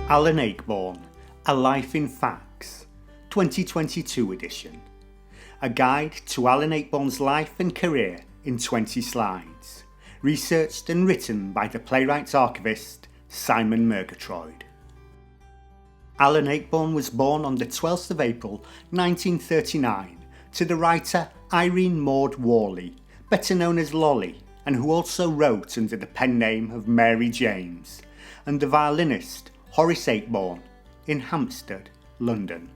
Alan Ayckbourn, A Life in Facts, 2022 edition. A guide to Alan Ayckbourn's life and career in 20 slides. Researched and written by the playwright archivist Simon Murgatroyd. Alan Ayckbourn was born on the 12th of April 1939 to the writer Irene Maud Worley, better known as Lolly, and who also wrote under the pen name of Mary James, and the violinist Horace Ayckbourn in Hampstead, London.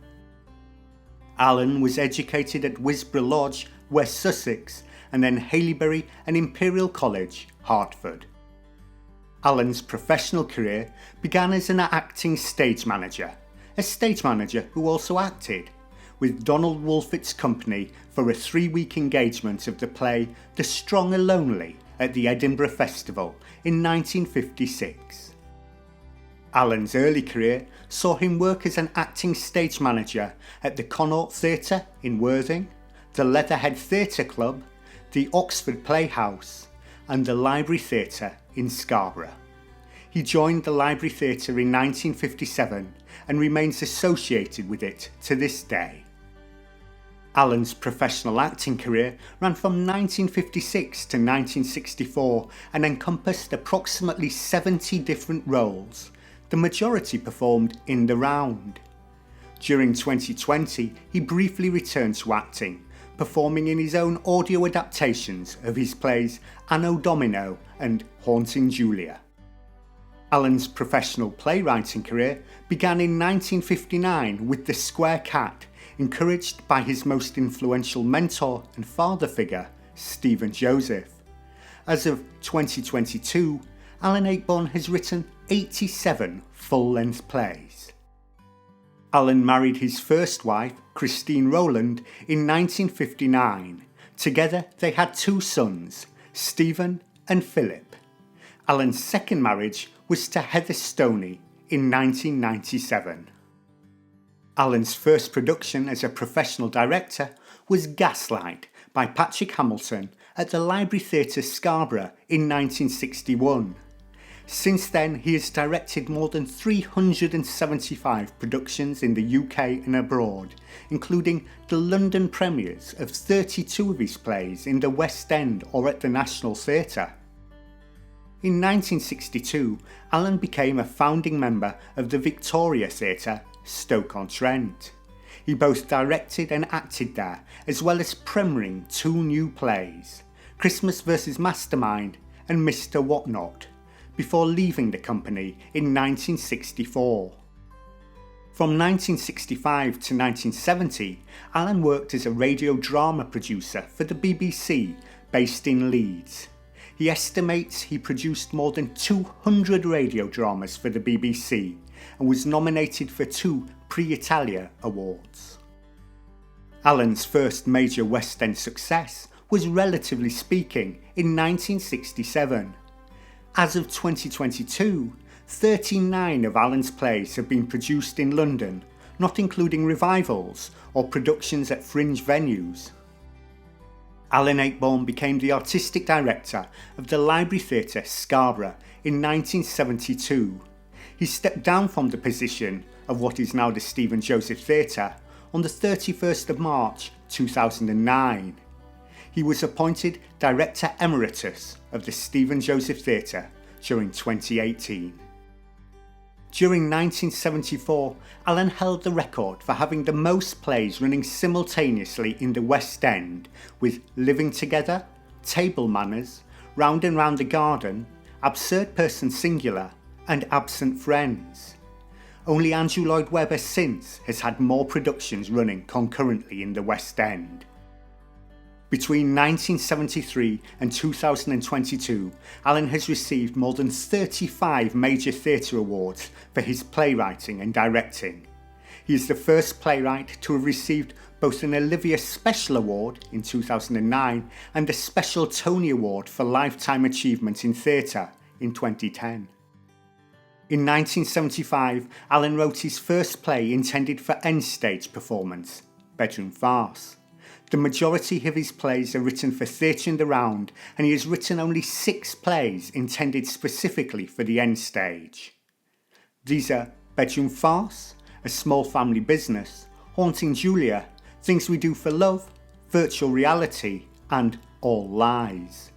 Alan was educated at Wisborough Lodge, West Sussex, and then Haileybury and Imperial College, Hertford. Alan's professional career began as an acting stage manager, a stage manager who also acted, with Donald Wolfett's company for a 3-week engagement of the play The Strong and Lonely at the Edinburgh Festival in 1956. Alan's early career saw him work as an acting stage manager at the Connaught Theatre in Worthing, the Leatherhead Theatre Club, the Oxford Playhouse, and the Library Theatre in Scarborough. He joined the Library Theatre in 1957 and remains associated with it to this day. Alan's professional acting career ran from 1956 to 1964 and encompassed approximately 70 different roles, the majority performed in the round. During 2020, he briefly returned to acting, performing in his own audio adaptations of his plays Anno Domino and Haunting Julia. Alan's professional playwriting career began in 1959 with The Square Cat, encouraged by his most influential mentor and father figure, Stephen Joseph. As of 2022, Alan Ayckbourn has written 87 full-length plays. Alan married his first wife, Christine Rowland, in 1959. Together they had 2 sons, Stephen and Philip. Alan's second marriage was to Heather Stoney in 1997. Alan's first production as a professional director was Gaslight by Patrick Hamilton at the Library Theatre Scarborough in 1961. Since then, he has directed more than 375 productions in the UK and abroad, including the London premieres of 32 of his plays in the West End or at the National Theatre. In 1962, Alan became a founding member of the Victoria Theatre, Stoke-on-Trent. He both directed and acted there, as well as premiering 2 new plays, Christmas vs. Mastermind and Mr. Whatnot, before leaving the company in 1964. From 1965 to 1970, Alan worked as a radio drama producer for the BBC, based in Leeds. He estimates he produced more than 200 radio dramas for the BBC and was nominated for 2 Prix Italia awards. Alan's first major West End success was Relatively Speaking in 1967. As of 2022, 39 of Alan's plays have been produced in London, not including revivals or productions at fringe venues. Alan Ayckbourn became the artistic director of the Library Theatre Scarborough in 1972. He stepped down from the position of what is now the Stephen Joseph Theatre on the 31st of March 2009. He was appointed Director Emeritus of the Stephen Joseph Theatre during 2018. During 1974, Alan held the record for having the most plays running simultaneously in the West End, with Living Together, Table Manners, Round and Round the Garden, Absurd Person Singular, and Absent Friends. Only Andrew Lloyd Webber since has had more productions running concurrently in the West End. Between 1973 and 2022, Alan has received more than 35 major theatre awards for his playwriting and directing. He is the first playwright to have received both an Olivia Special Award in 2009 and a Special Tony Award for Lifetime Achievement in Theatre in 2010. In 1975, Alan wrote his first play intended for end stage performance, Bedroom Farce. The majority of his plays are written for theatre in the round, and he has written only 6 plays intended specifically for the end stage. These are Bedroom Farce, A Small Family Business, Haunting Julia, Things We Do for Love, Virtual Reality, and All Lies.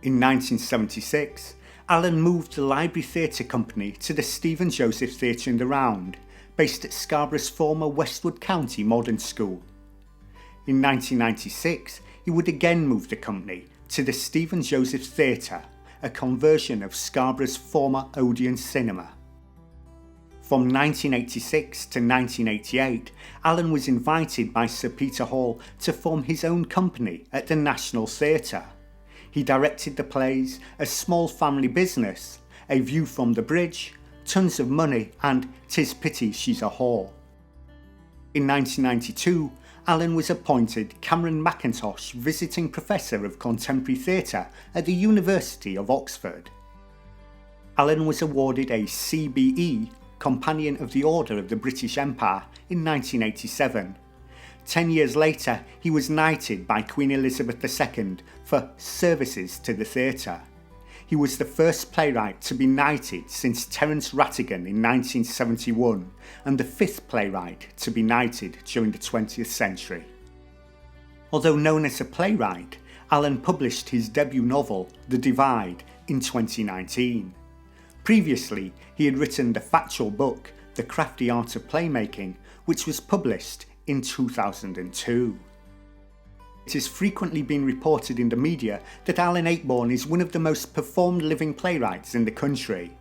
In 1976, Alan moved the Library Theatre Company to the Stephen Joseph Theatre in the Round, based at Scarborough's former Westwood County Modern School. In 1996, he would again move the company to the Stephen Joseph Theatre, a conversion of Scarborough's former Odeon Cinema. From 1986 to 1988, Alan was invited by Sir Peter Hall to form his own company at the National Theatre. He directed the plays A Small Family Business, A View from the Bridge, Tons of Money, and 'Tis Pity She's a Whore. In 1992, Alan was appointed Cameron Mackintosh Visiting Professor of Contemporary Theatre at the University of Oxford. Alan was awarded a CBE, Companion of the Order of the British Empire, in 1987. 10 years later, he was knighted by Queen Elizabeth II for services to the theatre. He was the first playwright to be knighted since Terence Rattigan in 1971, and the fifth playwright to be knighted during the 20th century. Although known as a playwright, Alan published his debut novel, The Divide, in 2019. Previously, he had written the factual book, The Crafty Art of Playmaking, which was published in 2002. It has frequently been reported in the media that Alan Ayckbourn is one of the most performed living playwrights in the country.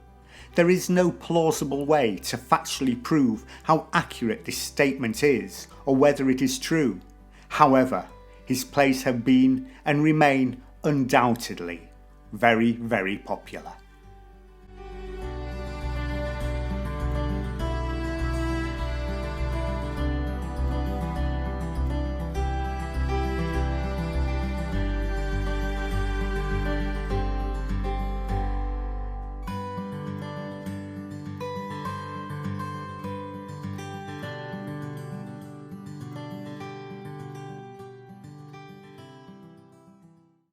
There is no plausible way to factually prove how accurate this statement is or whether it is true. However, his plays have been and remain undoubtedly very, very popular.